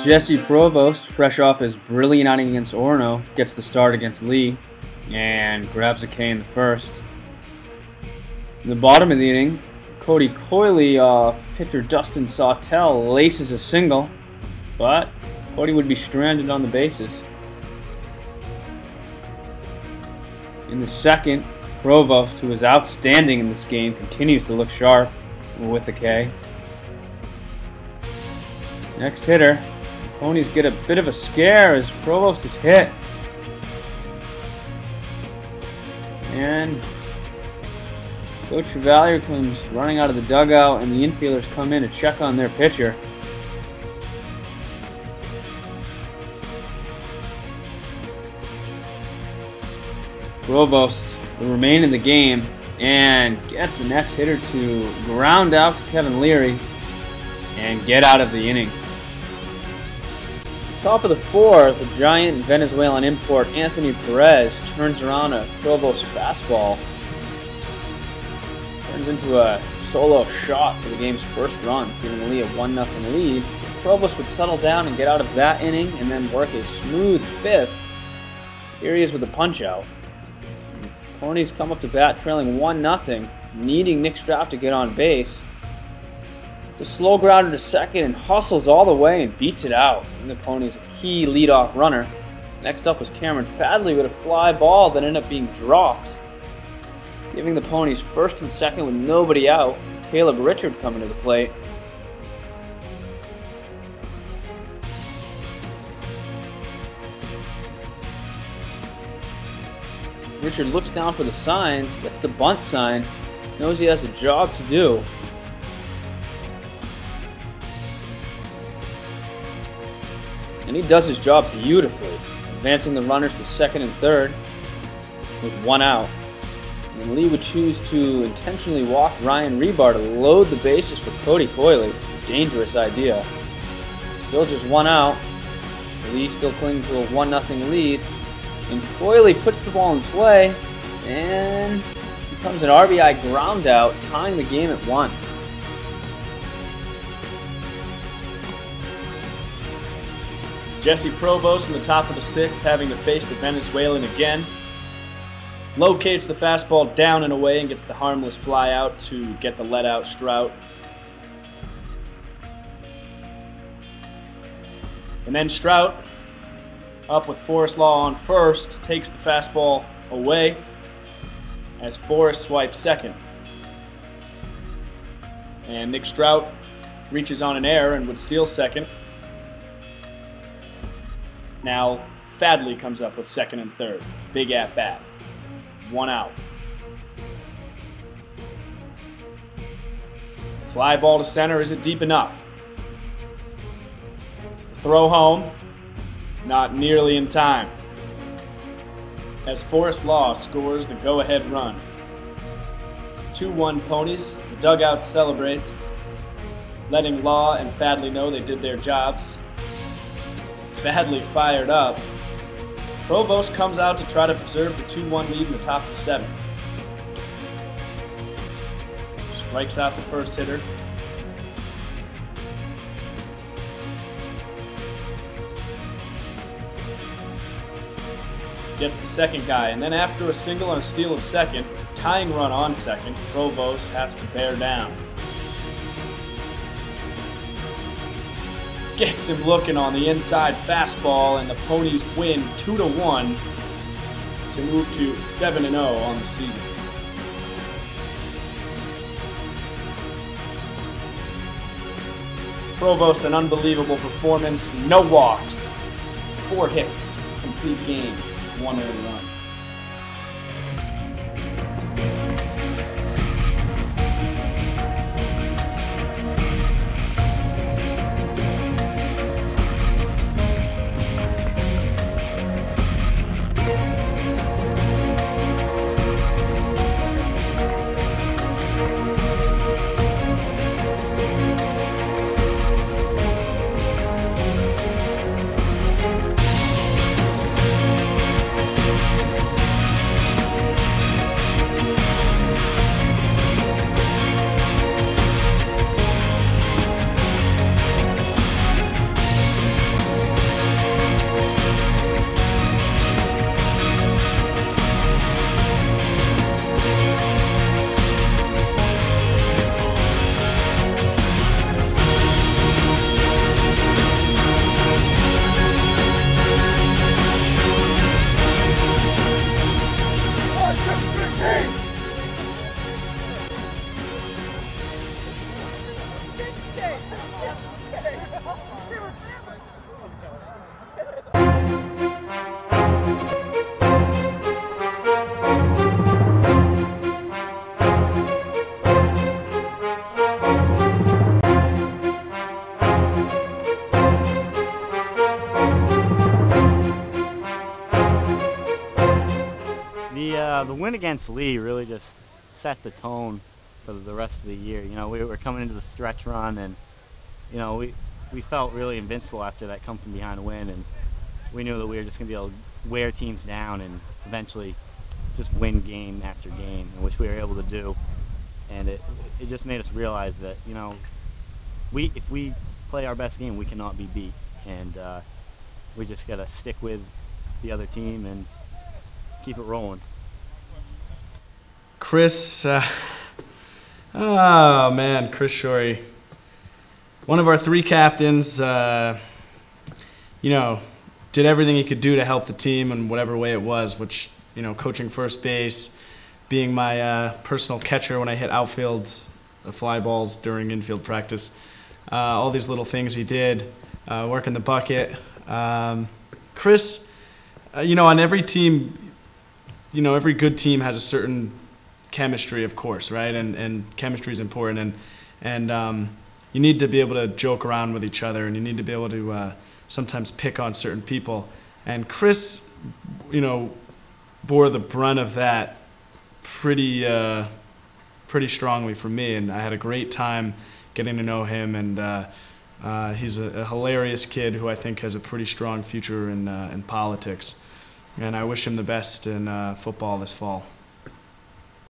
Jesse Provost, fresh off his brilliant outing against Orono, gets the start against Lee and grabs a K in the first. In the bottom of the inning, Cody Coyley, pitcher Dustin Sawtell laces a single, but Cody would be stranded on the bases. In the second, Provost, who is outstanding in this game, continues to look sharp with the K. Next hitter, the Ponies get a bit of a scare as Provost is hit. And Coach Chevalier comes running out of the dugout, and the infielders come in to check on their pitcher. Provost will remain in the game and get the next hitter to ground out to Kevin Leary and get out of the inning. Top of the fourth, the giant Venezuelan import Anthony Perez turns around a Provost fastball. Turns into a solo shot for the game's first run, giving Lee a 1-0 lead. Provost would settle down and get out of that inning and then work a smooth fifth. Here he is with a punch-out. Ponies come up to bat trailing 1-0, needing Nick Strout to get on base. It's a slow grounder to second and hustles all the way and beats it out. And the Ponies a key leadoff runner. Next up was Cameron Fadley with a fly ball that ended up being dropped, giving the Ponies first and second with nobody out. It's Caleb Richard coming to the plate. Richard looks down for the signs, gets the bunt sign, knows he has a job to do. And he does his job beautifully, advancing the runners to second and third with one out. And Lee would choose to intentionally walk Ryan Rebar to load the bases for Cody Coyley. A dangerous idea. Still just one out. Lee still clinging to a 1-0 lead. And Coyley puts the ball in play and becomes an RBI ground out, tying the game at 1. Jesse Provost in the top of the sixth, having to face the Venezuelan again. Locates the fastball down and away and gets the harmless fly out to get the let out Strout. And then Strout, up with Forrest Law on first, takes the fastball away as Forrest swipes second. And Nick Strout reaches on an error and would steal second. Now Fadley comes up with second and third. Big at bat. One out. Fly ball to center isn't deep enough. Throw home. Not nearly in time, as Forrest Law scores the go-ahead run. 2-1 Ponies. The dugout celebrates, letting Law and Fadley know they did their jobs. Fadley fired up. Provost comes out to try to preserve the 2-1 lead in the top of the seventh. Strikes out the first hitter. Gets the second guy, and then after a single and a steal of second, tying run on second, Provost has to bear down. Gets him looking on the inside fastball, and the Ponies win 2-1 to move to 7-0 on the season. Provost, an unbelievable performance, no walks, 4 hits, complete game. 1 earned run. The win against Lee really just set the tone for the rest of the year. You know, we were coming into the stretch run, and you know, we felt really invincible after that come from behind win, and we knew that we were just going to be able to wear teams down and eventually just win game after game, which we were able to do. And it just made us realize that, you know, if we play our best game, we cannot be beat, and we just got to stick with the other team and keep it rolling. Chris, oh man, Chris Shorey, one of our 3 captains, you know, did everything he could do to help the team in whatever way it was, which, you know, coaching first base, being my personal catcher when I hit outfield fly balls during infield practice, all these little things he did, working the bucket. Chris, you know, on every team, you know, every good team has a certain chemistry, of course, right? And chemistry is important, and you need to be able to joke around with each other, and you need to be able to sometimes pick on certain people. And Chris, you know, bore the brunt of that pretty strongly for me, and I had a great time getting to know him, and he's a hilarious kid who I think has a pretty strong future in politics. And I wish him the best in football this fall.